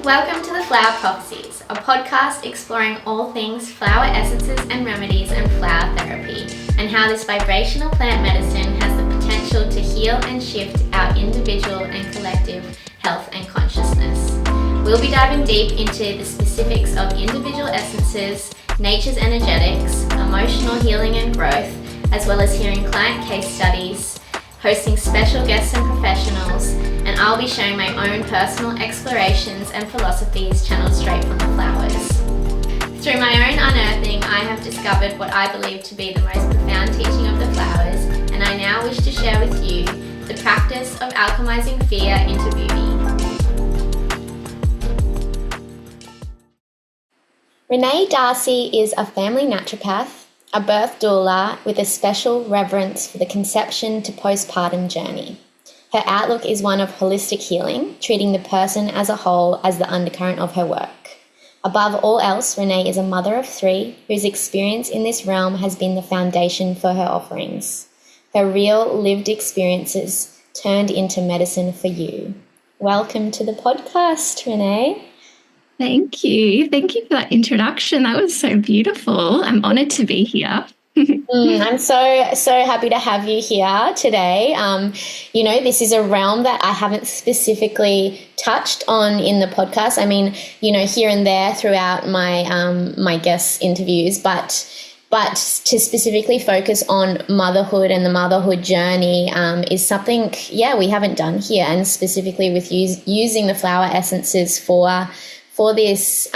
Welcome to the Flower Prophecies, a podcast exploring all things flower essences and remedies and flower therapy, and how this vibrational plant medicine has the potential to heal and shift our individual and collective health and consciousness. We'll be diving deep into the specifics of individual essences, nature's energetics, emotional healing and growth, as well as hearing client case studies, hosting special guests and professionals, and I'll be sharing my own personal explorations and philosophies channeled straight from the flowers. Through my own unearthing, I have discovered what I believe to be the most profound teaching of the flowers, and I now wish to share with you the practice of alchemizing fear into beauty. Renee Darcy is a family naturopath, a birth doula with a special reverence for the conception to postpartum journey. Her outlook is one of holistic healing, treating the person as a whole as the undercurrent of her work. Above all else, Renee is a mother of 3 whose experience in this realm has been the foundation for her offerings. Her real lived experiences turned into medicine for you. Welcome to the podcast, Renee. Thank you. Thank you for that introduction. That was so beautiful. I'm honoured to be here. I'm so happy to have you here today. This is a realm that I haven't specifically touched on in the podcast. I mean, here and there throughout my guest interviews, but to specifically focus on motherhood and the motherhood journey is something, we haven't done here, and specifically with using the flower essences for this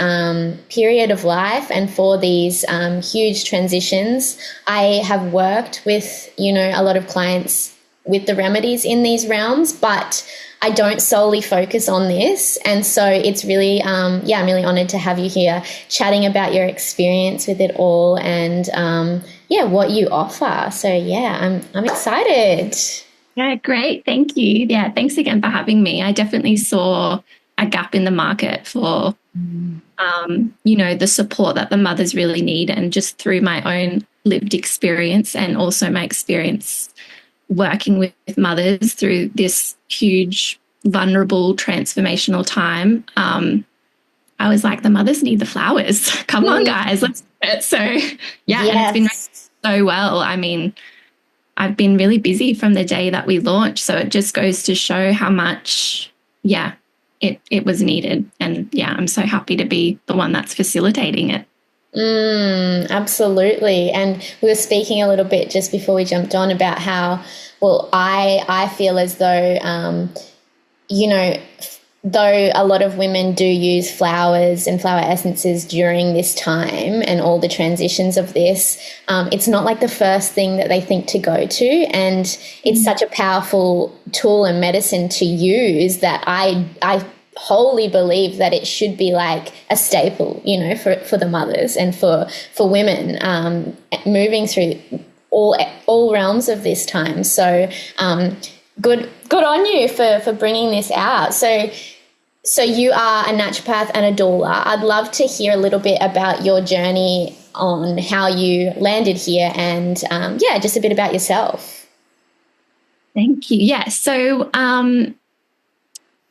period of life and for these huge transitions. I have worked with, a lot of clients with the remedies in these realms, but I don't solely focus on this. And so it's really, I'm really honored to have you here chatting about your experience with it all and, what you offer. So, I'm excited. Yeah, great. Thank you. Yeah, thanks again for having me. I definitely saw a gap in the market for, the support that the mothers really need. And just through my own lived experience and also my experience working with mothers through this huge, vulnerable, transformational time, I was like, the mothers need the flowers. Come on, guys, let's do it. So, and it's been so well. I mean, I've been really busy from the day that we launched. So it just goes to show how much, it was needed. And I'm so happy to be the one that's facilitating it. Absolutely. And we were speaking a little bit just before we jumped on about how, I feel as though, though a lot of women do use flowers and flower essences during this time and all the transitions of this, it's not like the first thing that they think to go to. And it's such a powerful tool and medicine to use that I wholly believe that it should be like a staple, for the mothers and for women moving through all realms of this time. So good on you for bringing this out. So you are a naturopath and a doula. I'd love to hear a little bit about your journey on how you landed here and, just a bit about yourself. Thank you. Yeah. So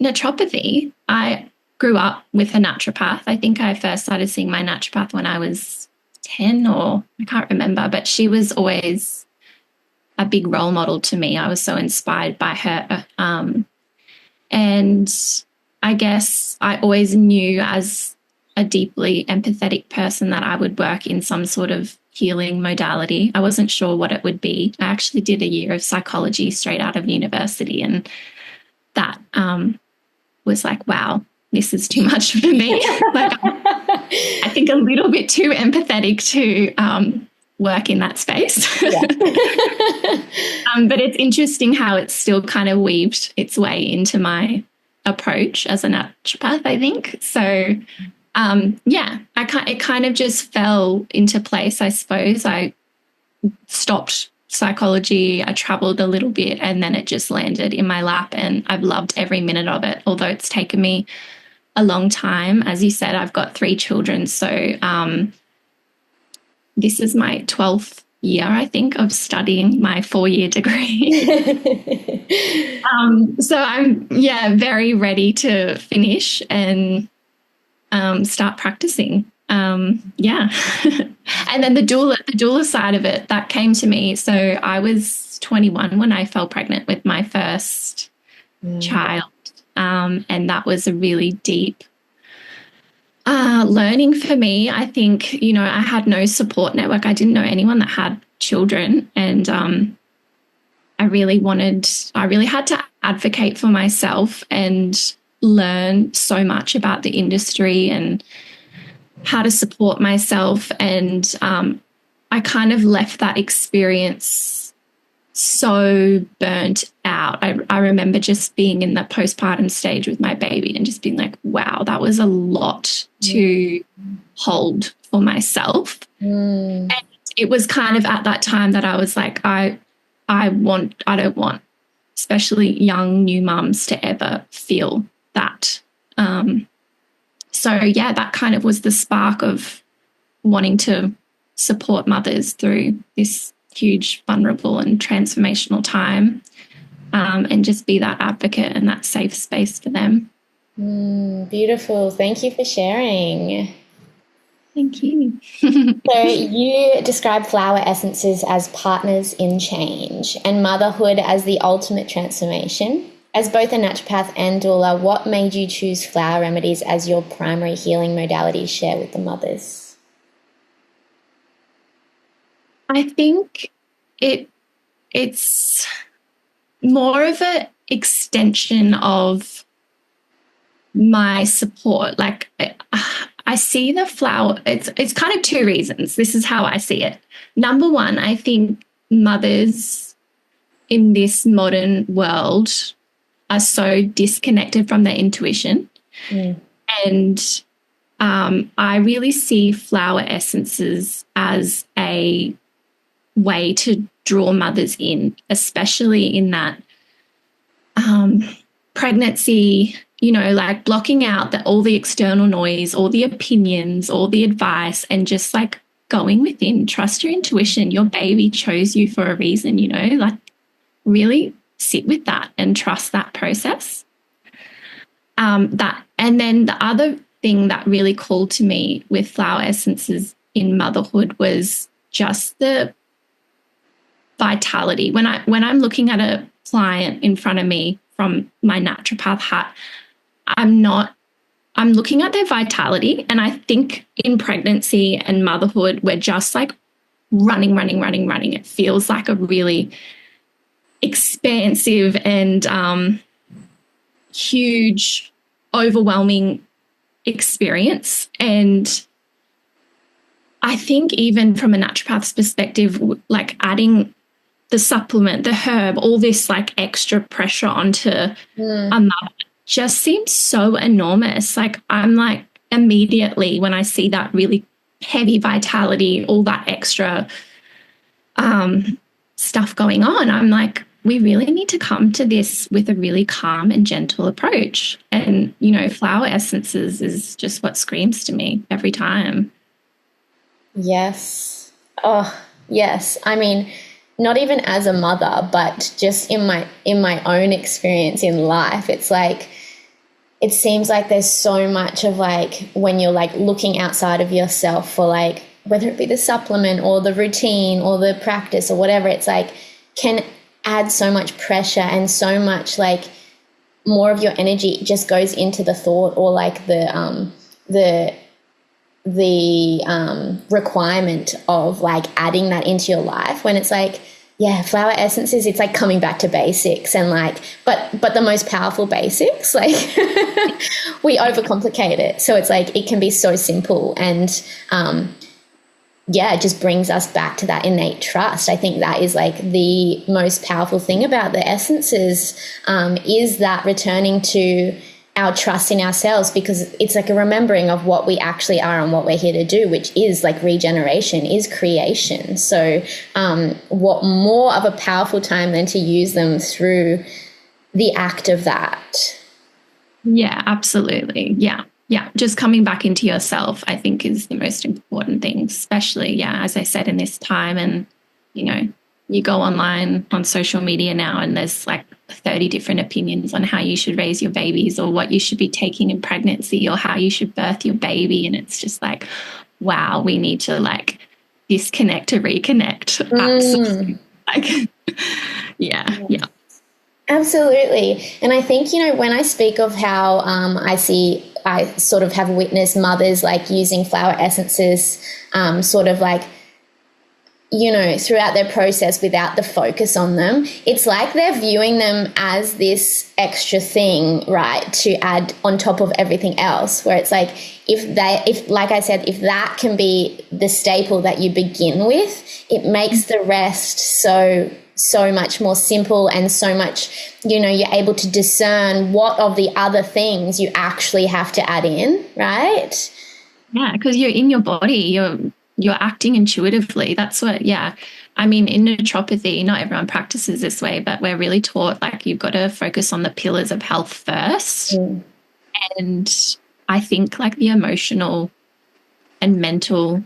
naturopathy, I grew up with a naturopath. I think I first started seeing my naturopath when I was 10 or I can't remember, but she was always a big role model to me. I was so inspired by her. And I guess I always knew as a deeply empathetic person that I would work in some sort of healing modality. I wasn't sure what it would be. I actually did a year of psychology straight out of university, and that was like, wow, this is too much for me. Like, I think a little bit too empathetic to work in that space. But it's interesting how it's still kind of weaved its way into my approach as a naturopath, I think. So, it kind of just fell into place, I suppose. I stopped psychology, I traveled a little bit, and then it just landed in my lap, and I've loved every minute of it, although it's taken me a long time. As you said, I've got 3 children, so this is my 12th year, I think, of studying my 4-year degree. So I'm, very ready to finish and start practicing. Yeah. And then the doula side of it, that came to me. So I was 21 when I fell pregnant with my first child. And that was a really deep learning for me. I think, you know, I had no support network. I didn't know anyone that had children. And I really had to advocate for myself and learn so much about the industry and how to support myself. And I kind of left that experience so burnt out. I remember just being in that postpartum stage with my baby and just being like, wow, that was a lot to hold for myself. And it was kind of at that time that I was like, I don't want especially young new mums to ever feel that. So yeah, that kind of was the spark of wanting to support mothers through this huge, vulnerable and transformational time, and just be that advocate and that safe space for them. Beautiful. Thank you for sharing. Thank you. So you describe flower essences as partners in change and motherhood as the ultimate transformation. As both a naturopath and doula, what made you choose flower remedies as your primary healing modality to share with the mothers? I think it's more of an extension of my support. Like I see the flower, it's kind of two reasons. This is how I see it. Number one, I think mothers in this modern world are so disconnected from their intuition. And I really see flower essences as a way to draw mothers in, especially in that pregnancy, you know, like blocking out all the external noise, all the opinions, all the advice, and just like going within. Trust your intuition. Your baby chose you for a reason, you know, like really sit with that and trust that process. And then the other thing that really called to me with flower essences in motherhood was just the vitality. When I'm looking at a client in front of me from my naturopath hat, I'm looking at their vitality. And I think in pregnancy and motherhood, we're just like running. It feels like a really expansive and huge, overwhelming experience. And I think even from a naturopath's perspective, like adding the supplement, the herb, all this like extra pressure onto a mother just seems so enormous. Like I'm like immediately when I see that really heavy vitality, all that extra stuff going on, I'm like, we really need to come to this with a really calm and gentle approach. And, you know, flower essences is just what screams to me every time. Yes. Oh, yes. I mean, not even as a mother, but just in my own experience in life, it's like, it seems like there's so much of like when you're like looking outside of yourself for like, whether it be the supplement or the routine or the practice or whatever, it's like can add so much pressure and so much like more of your energy just goes into the thought or like the requirement of like adding that into your life, when it's like, yeah, flower essences, it's like coming back to basics and like, but the most powerful basics, like we overcomplicate it. So it's like, it can be so simple and, yeah, it just brings us back to that innate trust. I think that is like the most powerful thing about the essences, is that returning to our trust in ourselves, because it's like a remembering of what we actually are and what we're here to do, which is like regeneration, is creation. So what more of a powerful time than to use them through the act of that? Yeah, absolutely. Yeah. Just coming back into yourself, I think, is the most important thing, especially, yeah, as I said, in this time and, you know, you go online on social media now and there's like 30 different opinions on how you should raise your babies or what you should be taking in pregnancy or how you should birth your baby. And it's just like, wow, we need to like disconnect to reconnect. Absolutely. Like, yeah. Absolutely. And I think, when I speak of how I sort of have witnessed mothers like using flower essences sort of like, throughout their process without the focus on them, it's like they're viewing them as this extra thing, right, to add on top of everything else, where it's like, if like I said, if that can be the staple that you begin with, it makes the rest so much more simple and so much, you're able to discern what of the other things you actually have to add in, right? Yeah, because you're in your body, you're acting intuitively. That's what, I mean, in naturopathy, not everyone practices this way, but we're really taught like you've got to focus on the pillars of health first. And I think like the emotional and mental,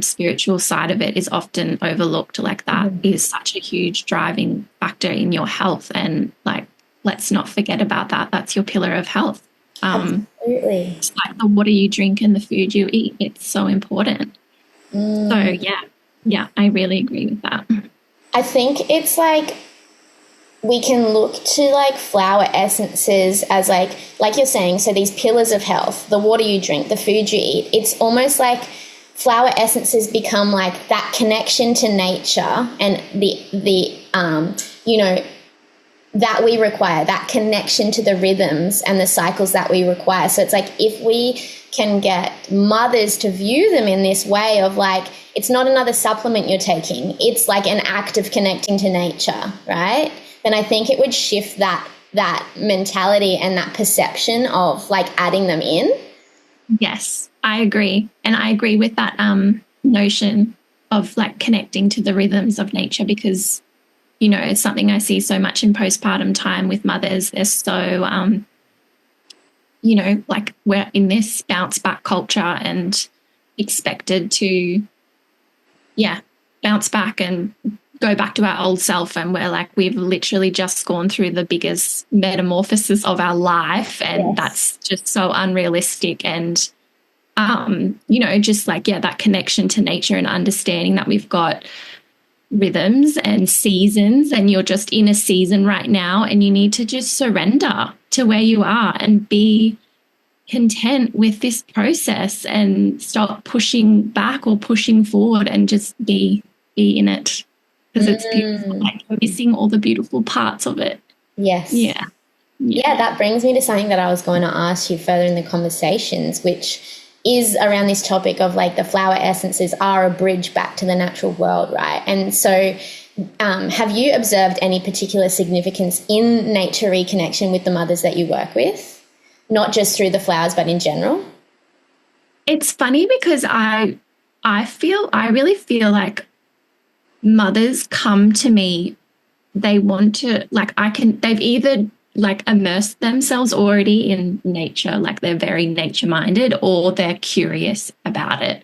spiritual side of it is often overlooked. Like that is such a huge driving factor in your health. And like, let's not forget about that. That's your pillar of health. Absolutely. It's like the water you drink and the food you eat. It's so important. So I really agree with that. I think it's like we can look to like flower essences as like you're saying, so these pillars of health, the water you drink, the food you eat, it's almost like flower essences become like that connection to nature and the that we require, that connection to the rhythms and the cycles that we require. So it's like if we can get mothers to view them in this way of like, it's not another supplement you're taking, it's like an act of connecting to nature, right? Then I think it would shift that mentality and that perception of like adding them in. Yes, I agree. And I agree with that notion of like connecting to the rhythms of nature because it's something I see so much in postpartum time with mothers. They're so, like we're in this bounce back culture and expected to, bounce back and go back to our old self. And we're like, we've literally just gone through the biggest metamorphosis of our life. And that's just so unrealistic. And, just like, that connection to nature and understanding that we've got rhythms and seasons and you're just in a season right now and you need to just surrender to where you are and be content with this process and stop pushing back or pushing forward and just be in it because it's beautiful. Like you're missing all the beautiful parts of it. Yes. Yeah, that brings me to something that I was going to ask you further in the conversations, which is around this topic of like the flower essences are a bridge back to the natural world, right? And so have you observed any particular significance in nature reconnection with the mothers that you work with? Not just through the flowers, but in general? It's funny because I really feel like mothers come to me, they want to, like they've either like immerse themselves already in nature, like they're very nature minded or they're curious about it.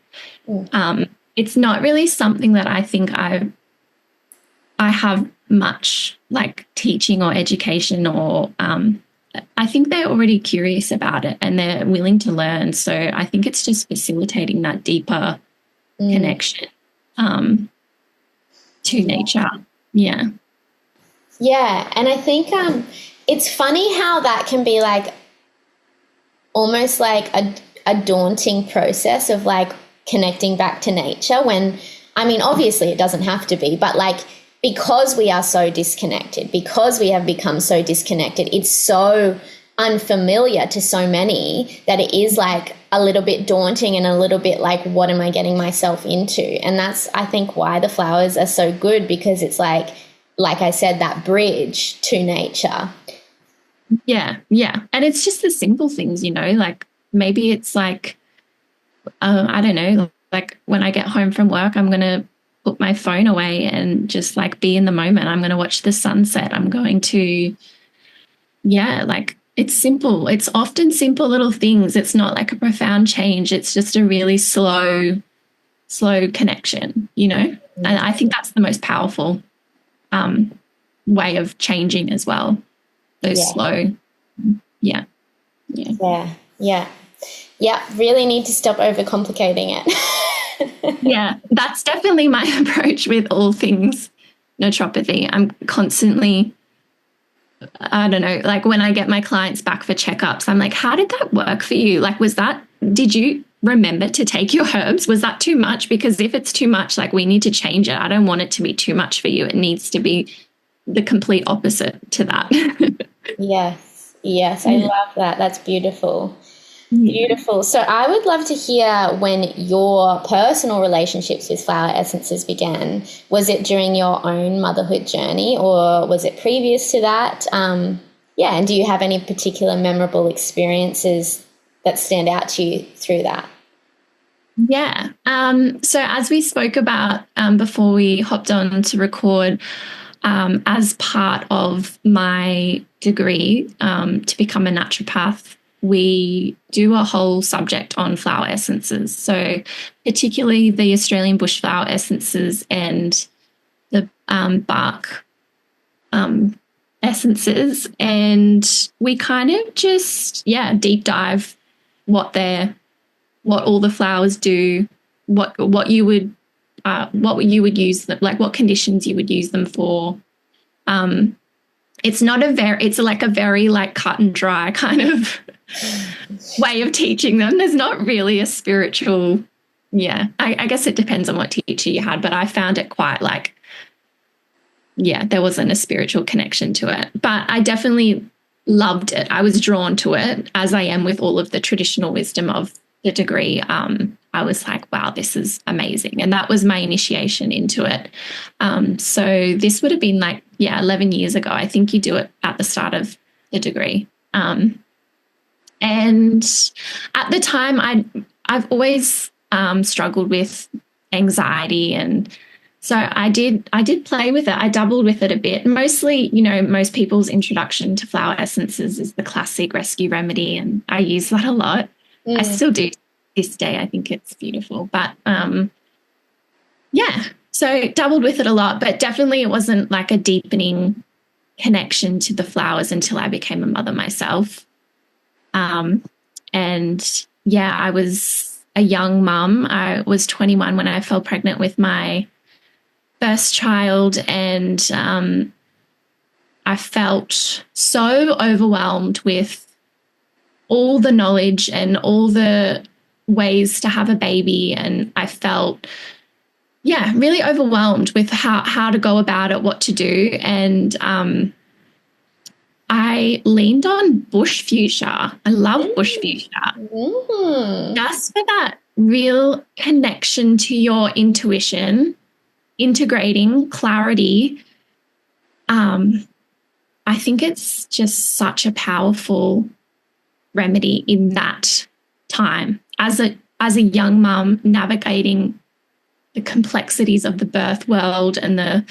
It's not really something that I think I have much like teaching or education or I think they're already curious about it and they're willing to learn. So I think it's just facilitating that deeper connection to nature. Yeah. Yeah. And I think it's funny how that can be like almost like a daunting process of like connecting back to nature when, I mean, obviously it doesn't have to be, but like because we are so disconnected, because we have become so disconnected, it's so unfamiliar to so many that it is like a little bit daunting and a little bit like, what am I getting myself into? And that's, I think, why the flowers are so good, because it's like I said, that bridge to nature. Yeah. And it's just the simple things, like maybe it's like, I don't know, like when I get home from work, I'm going to put my phone away and just like be in the moment. I'm going to watch the sunset. I'm going to, like it's simple. It's often simple little things. It's not like a profound change. It's just a really slow connection, and I think that's the most powerful. way of changing as well. Those slow. Yeah. Really need to stop overcomplicating it. Yeah, that's definitely my approach with all things naturopathy. I'm constantly, I don't know, like when I get my clients back for checkups, I'm like, how did that work for you? Like, did you remember to take your herbs? Was that too much? Because if it's too much, like we need to change it. I don't want it to be too much for you. It needs to be the complete opposite to that. Yes, I love that. That's beautiful. Beautiful. So I would love to hear when your personal relationships with flower essences began. Was it during your own motherhood journey, or was it previous to that? And do you have any particular memorable experiences that stand out to you through that? Yeah. So as we spoke about before we hopped on to record, as part of my degree to become a naturopath, we do a whole subject on flower essences. So particularly the Australian bush flower essences and the bark essences. And we kind of just, deep dive what all the flowers do, what you would use them, like what conditions you would use them for. It's like a very like cut and dry kind of way of teaching them. There's not really a spiritual, I guess it depends on what teacher you had, but I found it quite like, there wasn't a spiritual connection to it, but I definitely loved it. I was drawn to it, as I am with all of the traditional wisdom of the degree. I was like, wow, this is amazing. And that was my initiation into it. So this would have been like, 11 years ago. I think you do it at the start of the degree. And at the time, I've always struggled with anxiety. And so I did play with it. I dabbled with it a bit. Mostly, most people's introduction to flower essences is the classic rescue remedy. And I use that a lot. I still do this day. I think it's beautiful. But so dabbled with it a lot, but definitely it wasn't like a deepening connection to the flowers until I became a mother myself. I was a young mum. I was 21 when I fell pregnant with my first child, and I felt so overwhelmed with all the knowledge and all the ways to have a baby. And I felt, really overwhelmed with how to go about it, what to do. And I leaned on bush fuchsia. I love bush fuchsia. Just for that real connection to your intuition, integrating clarity. I think it's just such a powerful remedy in that time as a young mum navigating the complexities of the birth world and the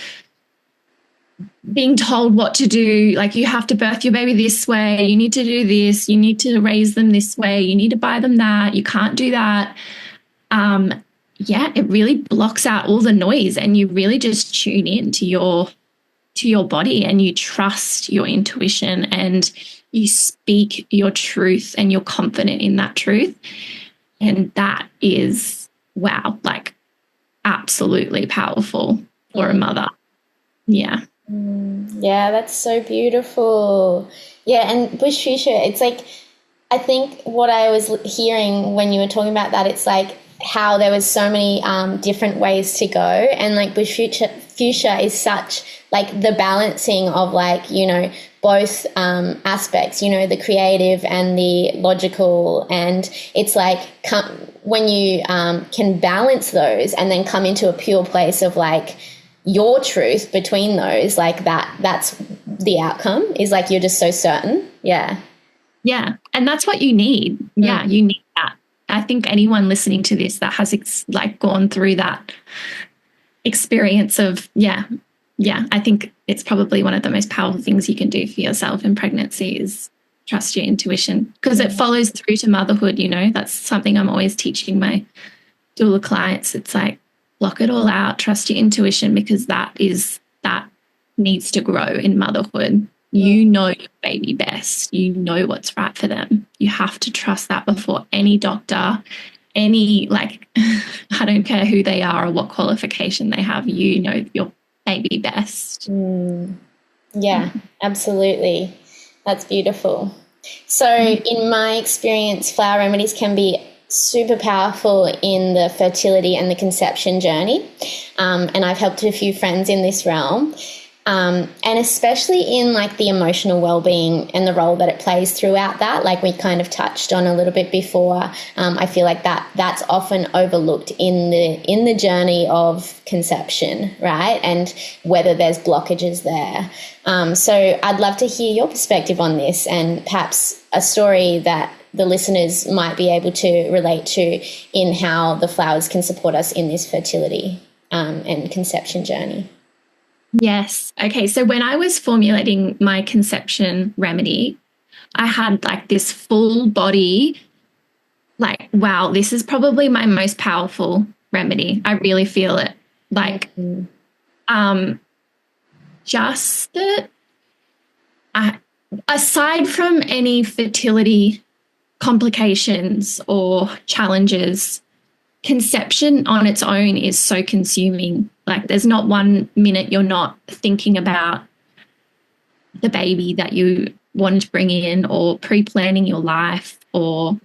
being told what to do. Like, you have to birth your baby this way, you need to do this, you need to raise them this way, you need to buy them that, you can't do that. It really blocks out all the noise, and you really just tune in to your body, and you trust your intuition, and you speak your truth, and you're confident in that truth. And that is, wow, like absolutely powerful for a mother. Yeah. Yeah, that's so beautiful. Yeah, and bush fuchsia, it's like, I think what I was hearing when you were talking about that, it's like how there was so many different ways to go, and like bush fuchsia is such like the balancing of like, both aspects, the creative and the logical. And it's like when you can balance those and then come into a pure place of like your truth between those, like that's the outcome, is like you're just so certain. Yeah. And that's what you need. Yeah, you need that. I think anyone listening to this that has gone through that experience of, I think it's probably one of the most powerful things you can do for yourself in pregnancy is trust your intuition, because it follows through to motherhood. That's something I'm always teaching my doula clients. It's like, block it all out, trust your intuition, because that needs to grow in motherhood. You know your baby best. You know what's right for them. You have to trust that before any doctor, any, like, I don't care who they are or what qualification they have, you know your baby best. Yeah, absolutely. That's beautiful. So in my experience, flower remedies can be super powerful in the fertility and the conception journey. And I've helped a few friends in this realm. And especially in like the emotional well-being and the role that it plays throughout that, like we kind of touched on a little bit before. I feel like that's often overlooked in the journey of conception, right? And whether there's blockages there. So I'd love to hear your perspective on this, and perhaps a story that the listeners might be able to relate to in how the flowers can support us in this fertility and conception journey. Yes. Okay. So when I was formulating my conception remedy, I had like this full body, like, wow, this is probably my most powerful remedy. I really feel it. Like, just that, aside from any fertility complications or challenges, conception on its own is so consuming. Like, there's not 1 minute you're not thinking about the baby that you want to bring in, or pre-planning your life, or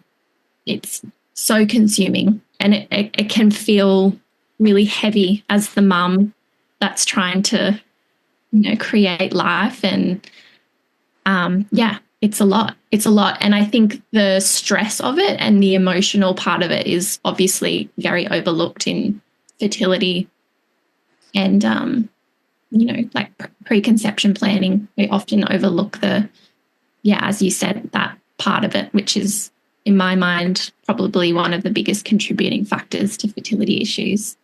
it's so consuming, and it can feel really heavy as the mum that's trying to, create life. And it's a lot. It's a lot. And I think the stress of it and the emotional part of it is obviously very overlooked in fertility and, like preconception planning. We often overlook as you said, that part of it, which is, in my mind, probably one of the biggest contributing factors to fertility issues.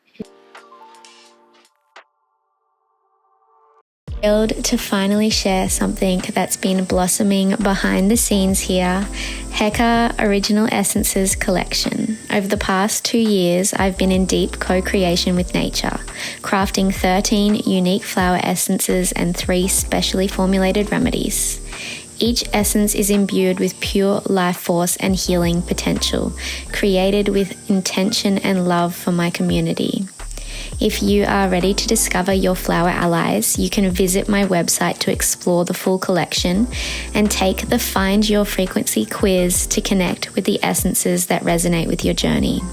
Thrilled to finally share something that's been blossoming behind the scenes here, Heka Original Essences collection. Over the past 2 years, I've been in deep co-creation with nature, crafting 13 unique flower essences and 3 specially formulated remedies. Each essence is imbued with pure life force and healing potential, created with intention and love for my community. If you are ready to discover your flower allies, you can visit my website to explore the full collection and take the Find Your Frequency quiz to connect with the essences that resonate with your journey.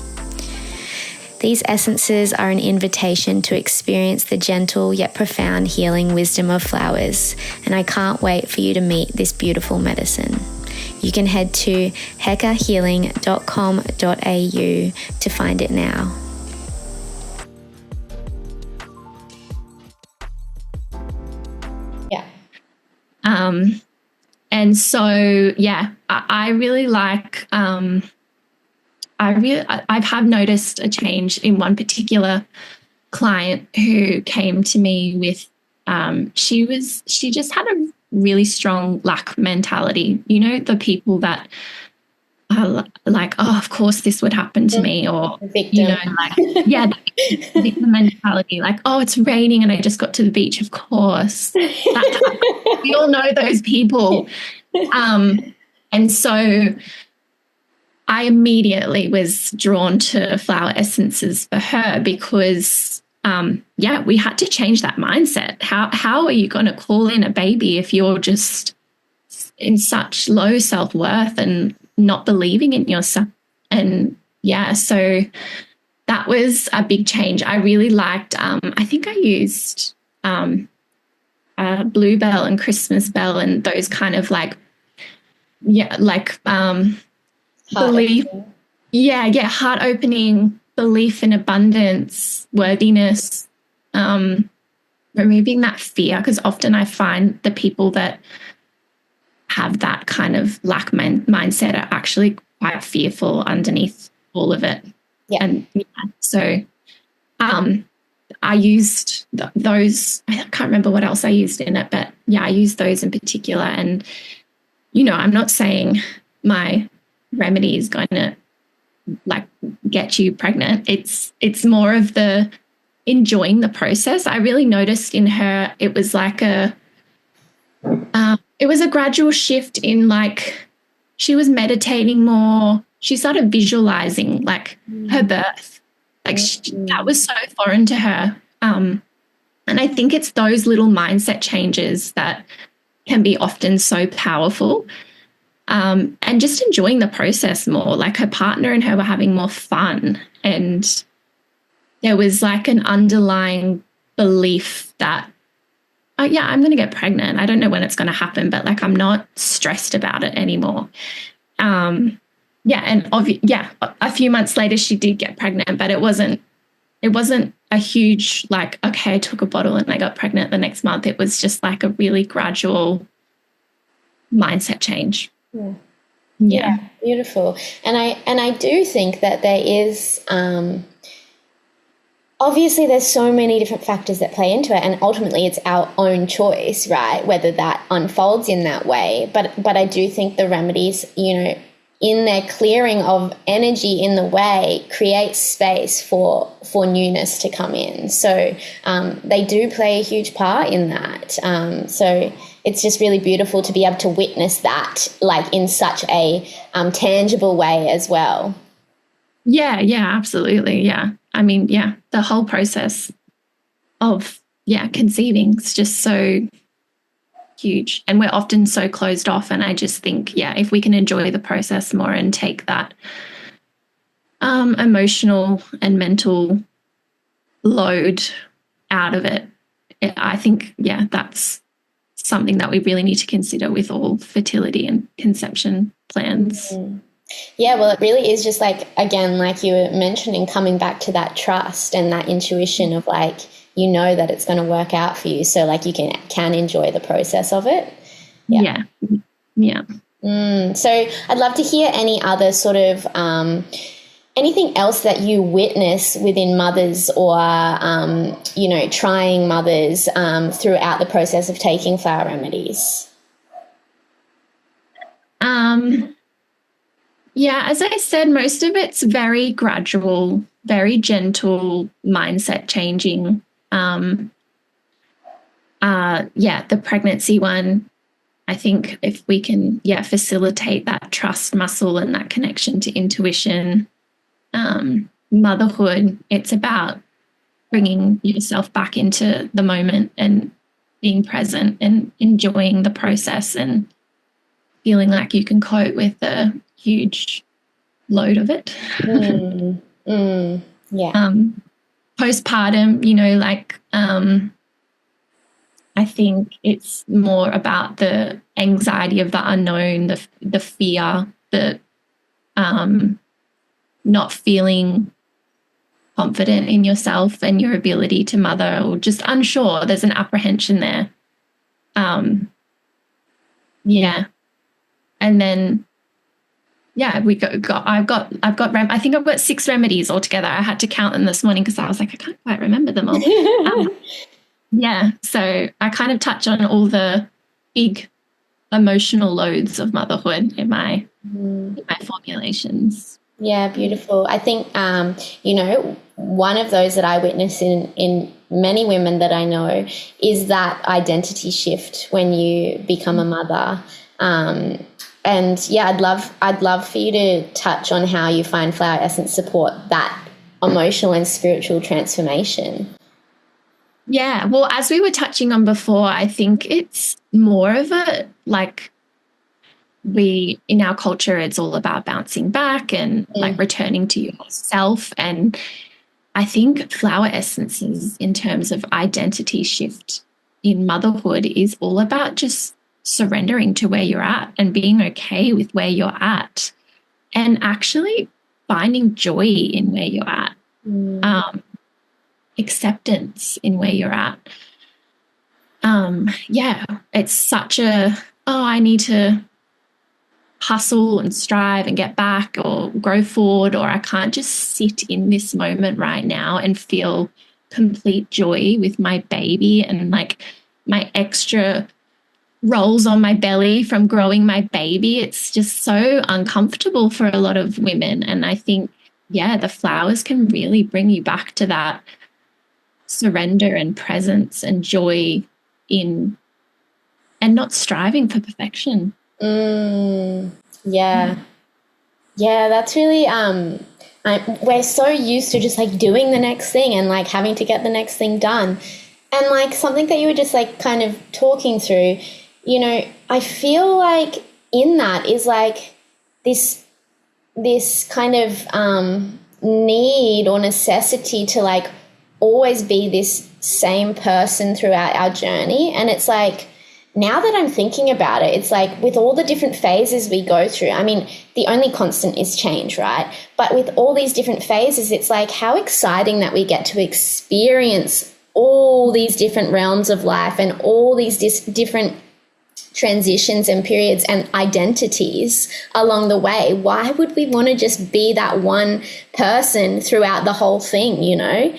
These essences are an invitation to experience the gentle yet profound healing wisdom of flowers, and I can't wait for you to meet this beautiful medicine. You can head to hekahealing.com.au to find it now. And so, I really like, I've noticed a change in one particular client who came to me with, she just had a really strong lack mentality. The people that are like, oh, of course this would happen to me, or, victim. The victim mentality, like, oh, it's raining and I just got to the beach, of course. We all know those people. And so I immediately was drawn to flower essences for her because, we had to change that mindset. How are you going to call in a baby if you're just in such low self-worth and not believing in yourself? And so that was a big change. I really liked, I think I used Bluebell and Christmas Bell and those kind of belief. Heart opening, belief in abundance, worthiness, removing that fear, because often I find the people that have that kind of lack mindset are actually quite fearful underneath all of it. So I used those. I can't remember what else I used in it, but I used those in particular. And I'm not saying my remedy is going to get you pregnant. It's more of the enjoying the process. I really noticed in her, it was like it was a gradual shift in, like, she was meditating more. She started visualizing like her birth. Like that was so foreign to her. And I think it's those little mindset changes that can be often so powerful. And just enjoying the process more. Like her partner and her were having more fun. And there was like an underlying belief that, oh yeah, I'm going to get pregnant. I don't know when it's going to happen, but like I'm not stressed about it anymore. A few months later she did get pregnant, but it wasn't a huge, like, okay, I took a bottle and I got pregnant the next month. It was just like a really gradual mindset change. Yeah, beautiful. And I do think that there is obviously there's so many different factors that play into it, and ultimately it's our own choice, right, whether that unfolds in that way. But I do think the remedies, in their clearing of energy in the way, create space for newness to come in. So they do play a huge part in that. So it's just really beautiful to be able to witness that, like, in such a tangible way as well. Yeah, absolutely. Yeah. I mean, the whole process of, conceiving is just so huge, and we're often so closed off. And I just think, if we can enjoy the process more and take that emotional and mental load out of it, I think, that's something that we really need to consider with all fertility and conception plans. Yeah, well, it really is just like, again, like you were mentioning, coming back to that trust and that intuition of, like, that it's going to work out for you. So like you can enjoy the process of it. Yeah. So I'd love to hear any other sort of anything else that you witness within mothers or, trying mothers throughout the process of taking flower remedies. As I said, most of it's very gradual, very gentle mindset changing. The pregnancy one, I think if we can, facilitate that trust muscle and that connection to intuition. Motherhood, it's about bringing yourself back into the moment and being present and enjoying the process and feeling like you can cope with the huge load of it. Postpartum, I think it's more about the anxiety of the unknown, the fear, the not feeling confident in yourself and your ability to mother, or just unsure. There's an apprehension there. And then I've got I think I've got 6 remedies altogether. I had to count them this morning because I was like, I can't quite remember them all. So I kind of touch on all the big emotional loads of motherhood in my formulations. Yeah, beautiful. I think, one of those that I witness in many women that I know is that identity shift when you become a mother. I'd love for you to touch on how you find flower essence support that emotional and spiritual transformation. Yeah, well, as we were touching on before, I think it's more of a, like, in our culture, it's all about bouncing back and like returning to yourself. And I think flower essences, in terms of identity shift in motherhood, is all about just surrendering to where you're at and being okay with where you're at and actually finding joy in where you're at, acceptance in where you're at. It's such I need to hustle and strive and get back or grow forward, or I can't just sit in this moment right now and feel complete joy with my baby and like my extra rolls on my belly from growing my baby. It's just so uncomfortable for a lot of women. And I think, the flowers can really bring you back to that surrender and presence and joy in, and not striving for perfection. Yeah. Yeah, that's really, we're so used to just like doing the next thing and like having to get the next thing done. And like something that you were just like kind of talking through, you know, I feel like in that is like this kind of need or necessity to like always be this same person throughout our journey. And it's like, now that I'm thinking about it, it's like with all the different phases we go through, I mean, the only constant is change, right? But with all these different phases, it's like how exciting that we get to experience all these different realms of life and all these different transitions and periods and identities along the way. Why would we want to just be that one person throughout the whole thing, you know?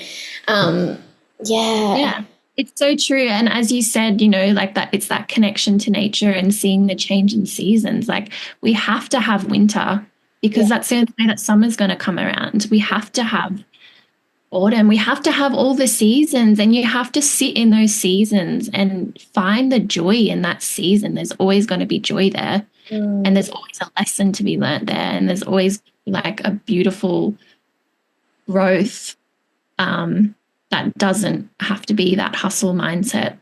Yeah, it's so true. And as you said, you know, like that, it's that connection to nature and seeing the change in seasons. Like we have to have winter because that's the only way that summer's going to come around. We have to have autumn. We have to have all the seasons, and you have to sit in those seasons and find the joy in that season. There's always going to be joy there, and there's always a lesson to be learnt there, and there's always like a beautiful growth that doesn't have to be that hustle mindset.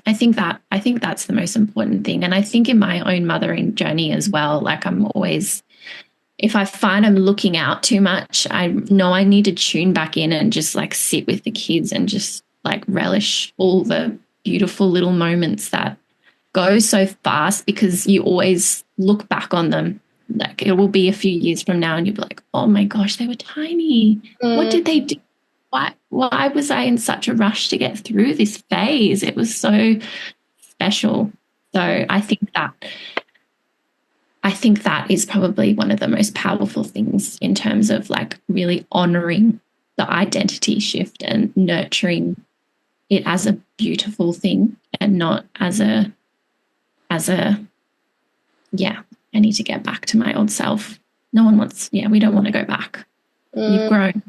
I think that's the most important thing. And I think in my own mothering journey as well, like I'm always, if I find I'm looking out too much, I know I need to tune back in and just like sit with the kids and just like relish all the beautiful little moments that go so fast, because you always look back on them. Like it will be a few years from now and you'll be like, oh my gosh, they were tiny. What did they do? Why was I in such a rush to get through this phase? It was so special. So I think that is probably one of the most powerful things in terms of like really honoring the identity shift and nurturing it as a beautiful thing and not as a I need to get back to my old self. We don't want to go back. You've grown.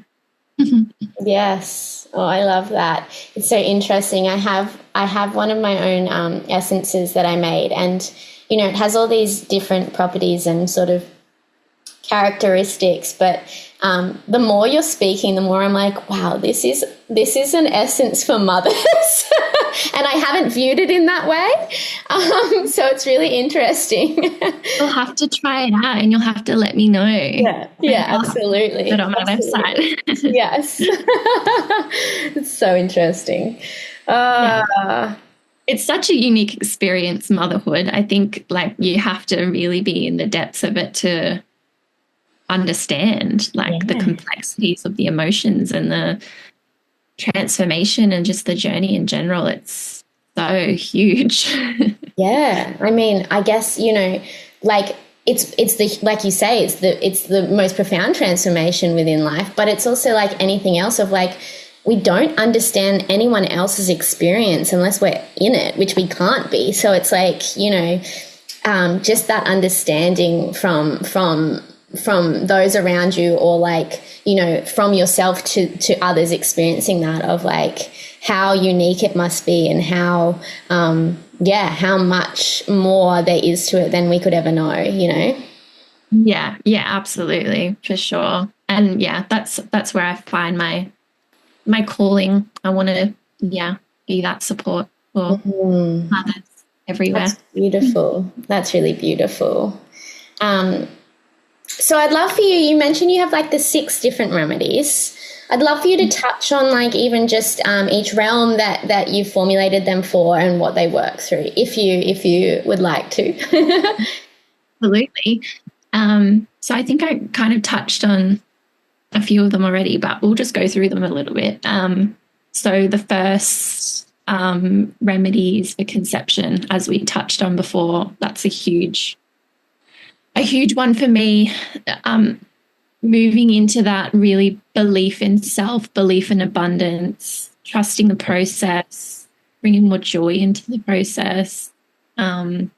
Yes. Oh, I love that. It's so interesting. I have one of my own essences that I made, and you know, it has all these different properties and sort of characteristics, but the more you're speaking, the more I'm like, wow, this is an essence for mothers. And I haven't viewed it in that way. So it's really interesting. You'll have to try it out and you'll have to let me know. Yeah, absolutely. Put it on my website. Yes. It's so interesting. It's such a unique experience, motherhood. I think like you have to really be in the depths of it to understand like the complexities of the emotions and the transformation and just the journey in general. It's so huge. Yeah. I mean, I guess, you know, like it's the, like you say, it's the most profound transformation within life, but it's also like anything else of like, we don't understand anyone else's experience unless we're in it, which we can't be. So it's like, you know, just that understanding from those around you, or like, you know, from yourself to others experiencing that, of like how unique it must be and how much more there is to it than we could ever know, you know? Yeah, absolutely, for sure. And that's where I find my calling. I want to, be that support for others everywhere. That's beautiful. That's really beautiful. So I'd love for you mentioned you have like the 6 different remedies. I'd love for you to touch on like even just each realm that you've formulated them for and what they work through, if you would like to. Absolutely. So I think I kind of touched on a few of them already, but we'll just go through them a little bit. So the first remedy is for conception, as we touched on before. That's a huge one for me. Moving into that really belief in self, belief in abundance, trusting the process, bringing more joy into the process. That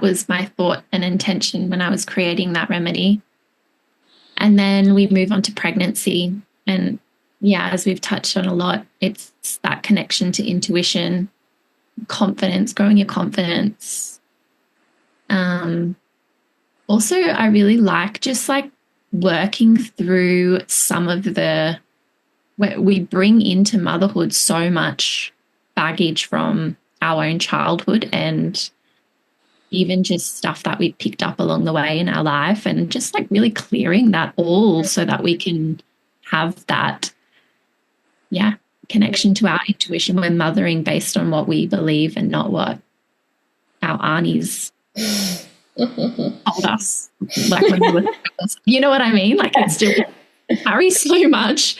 was my thought and intention when I was creating that remedy. And then we move on to pregnancy. And yeah, as we've touched on a lot, it's that connection to intuition, confidence, growing your confidence. Also, I really like just like working through some of the, where we bring into motherhood so much baggage from our own childhood and even just stuff that we picked up along the way in our life, and just like really clearing that all so that we can have that, connection to our intuition when mothering based on what we believe and not what our aunties told us. Like when we were, you know what I mean? Like it still carries so much.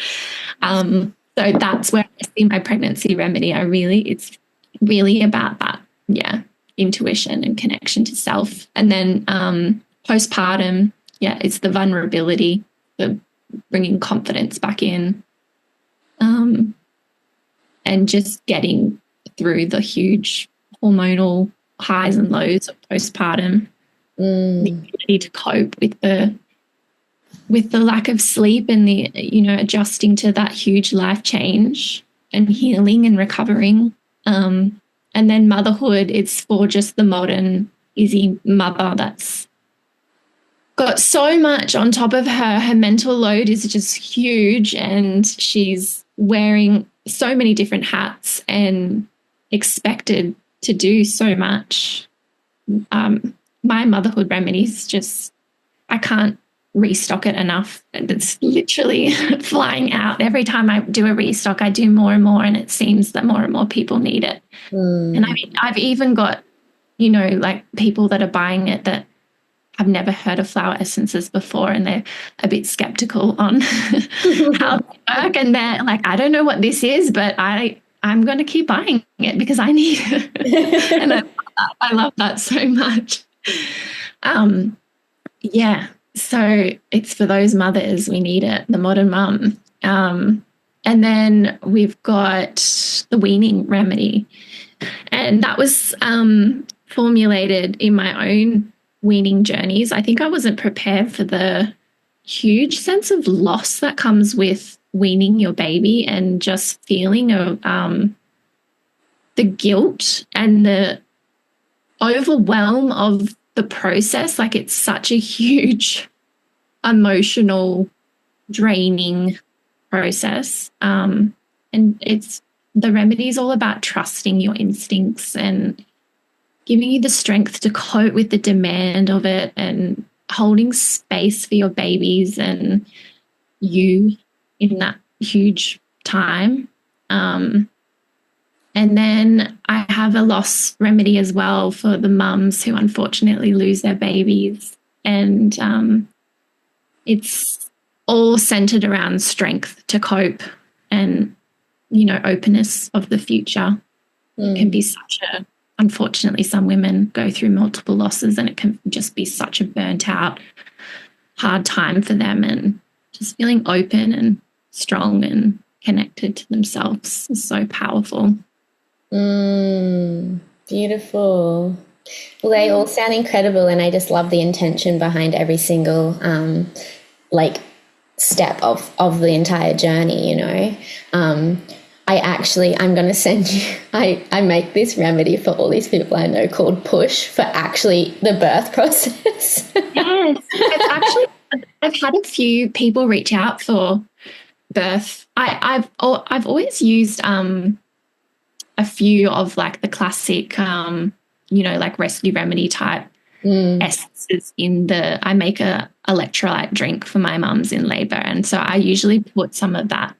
So that's where I see my pregnancy remedy. It's really about that. Yeah. Intuition and connection to self. And then postpartum, it's the vulnerability, the bringing confidence back in, and just getting through the huge hormonal highs and lows of postpartum, the ability to cope with the lack of sleep and the, adjusting to that huge life change and healing and recovering. And then motherhood, it's for just the modern Izzy mother that's got so much on top of her. Her mental load is just huge, and she's wearing so many different hats and expected to do so much. My motherhood remedies just, I can't restock it enough. It's literally flying out. Every time I do a restock, I do more and more, and it seems that more and more people need it. And I've even got, like people that are buying it that have never heard of flower essences before, and they're a bit skeptical on how they work, and they're like, I don't know what this is, but I'm going to keep buying it because I need it. And I love that so much. So it's for those mothers, we need it, the modern mum. And then we've got the weaning remedy, and that was formulated in my own weaning journeys. I think I wasn't prepared for the huge sense of loss that comes with weaning your baby, and just feeling of the guilt and the overwhelm of the process. Like it's such a huge emotional draining process. And it's, the remedy is all about trusting your instincts and giving you the strength to cope with the demand of it, and holding space for your babies and you in that huge time. And then I have a loss remedy as well for the mums who unfortunately lose their babies. And it's all centered around strength to cope and, openness of the future. It can be such a, unfortunately, some women go through multiple losses, and it can just be such a burnt out, hard time for them, and just feeling open and strong and connected to themselves is so powerful. Beautiful. Well, they all sound incredible, and I just love the intention behind every single step of the entire journey. I'm going to send you, I make this remedy for all these people I know called Push, for actually the birth process. Yes, it's actually, I've had a few people reach out for birth. I've always used a few of like the classic, like rescue remedy type essences in I make a electrolyte drink for my mums in labour. And so I usually put some of that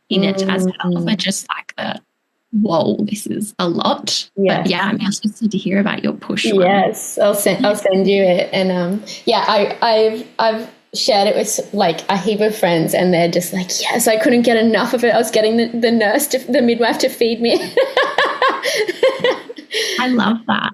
in it as well, for just like whoa, this is a lot. Yes. But yeah, I'm interested to hear about your Push one. Yes, I'll send you it. And I've shared it with like a heap of friends, and they're just like, yes, I couldn't get enough of it. I was getting the midwife to feed me. I love that.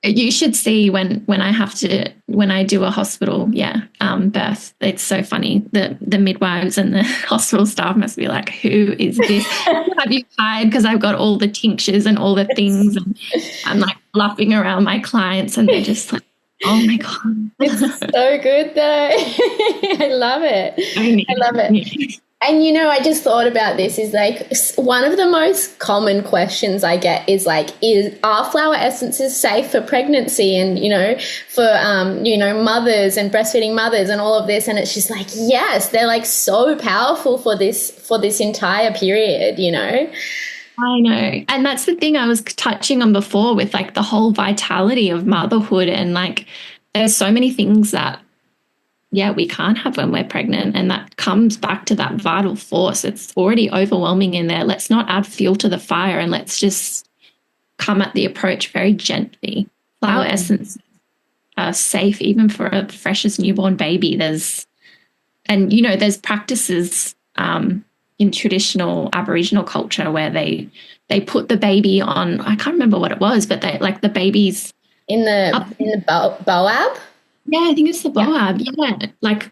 You should see when I do a hospital birth. It's so funny. The midwives and the hospital staff must be like, who is this? Have you hired? Because I've got all the tinctures and all the things, and I'm like fluffing around my clients, and they're just like, Oh my God. It's so good though. I love it. I love it. Yeah. And, you know, I just thought about this is like one of the most common questions I get is like, are flower essences safe for pregnancy and, you know, for, you know, mothers and breastfeeding mothers and all of this. And it's just like, yes, they're like so powerful for this entire period, you know. I know. And that's the thing I was touching on before with like the whole vitality of motherhood, and like there's so many things that we can't have when we're pregnant. And that comes back to that vital force. It's already overwhelming in there. Let's not add fuel to the fire, and let's just come at the approach very gently. Flower essence are safe even for a freshest newborn baby. There's practices in traditional Aboriginal culture where they put the baby on, I can't remember what it was, but they like the baby's in the boab. Yeah, I think it's the boab. Yeah, like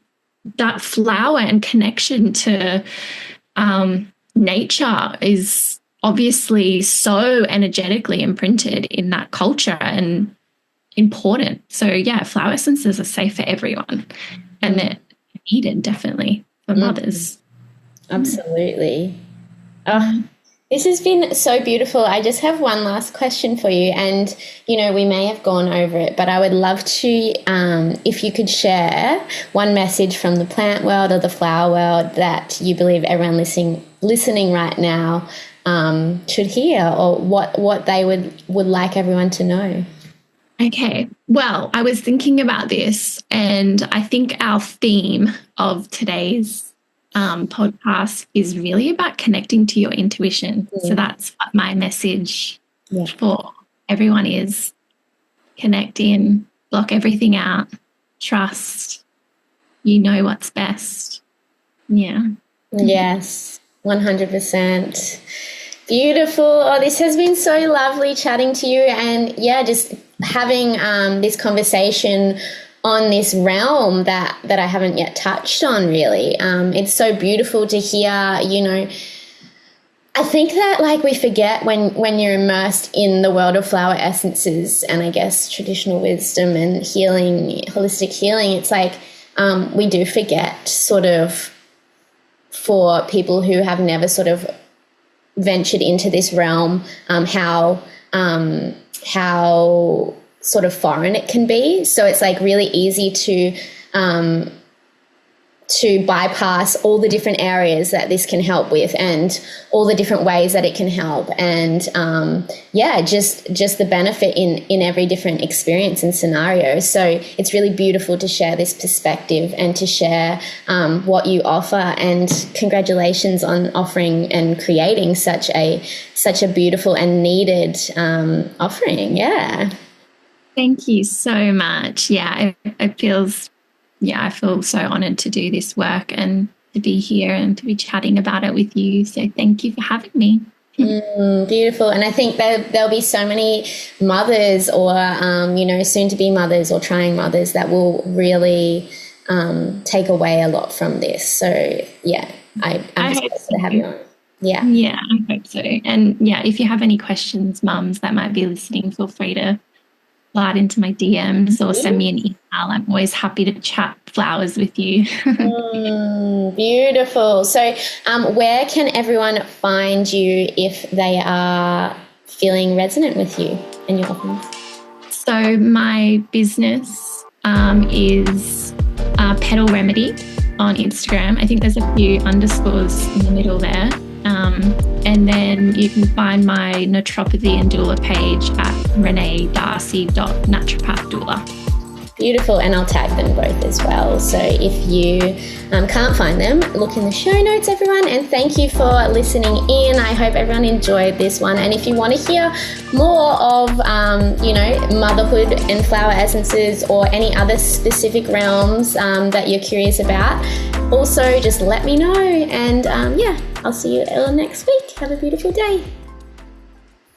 that flower and connection to nature is obviously so energetically imprinted in that culture and important. So yeah, flower essences are safe for everyone, and they're needed definitely for mothers. Absolutely. Oh, this has been so beautiful. I just have one last question for you, and, you know, we may have gone over it, but I would love to, if you could share one message from the plant world or the flower world that you believe everyone listening right now should hear, or what they would like everyone to know. Okay. Well, I was thinking about this, and I think our theme of today's podcast is really about connecting to your intuition. So that's what my message for everyone is. Connect in, block everything out, trust, you know what's best. Yeah. Yes, 100%. Beautiful. Oh, this has been so lovely chatting to you, and just having this conversation on this realm that I haven't yet touched on, really. It's so beautiful to hear, you know. I think that like we forget when you're immersed in the world of flower essences and I guess traditional wisdom and healing, holistic healing, it's like we do forget sort of, for people who have never sort of ventured into this realm, how sort of foreign it can be. So it's like really easy to bypass all the different areas that this can help with and all the different ways that it can help. And just the benefit in every different experience and scenario. So it's really beautiful to share this perspective and to share what you offer, and congratulations on offering and creating such a beautiful and needed offering. Yeah. Thank you so much. Yeah, it feels, I feel so honored to do this work and to be here and to be chatting about it with you. So thank you for having me. Beautiful. And I think there'll be so many mothers or, soon to be mothers or trying mothers that will really take away a lot from this. So, I'm excited to have you on. Yeah. Yeah, I hope so. And if you have any questions, mums that might be listening, feel free to slide into my DMs or send me an email. I'm always happy to chat flowers with you. Beautiful. So where can everyone find you if they are feeling resonant with you and your offerings? So my business is Petal Remedy on Instagram. I think there's a few underscores in the middle there. And then you can find my naturopathy and doula page at Renee Darcy.naturopath doula. Beautiful, and I'll tag them both as well. So if you can't find them, look in the show notes, everyone. And thank you for listening in. I hope everyone enjoyed this one. And if you want to hear more of, motherhood and flower essences or any other specific realms that you're curious about, also just let me know. And I'll see you all next week. Have a beautiful day.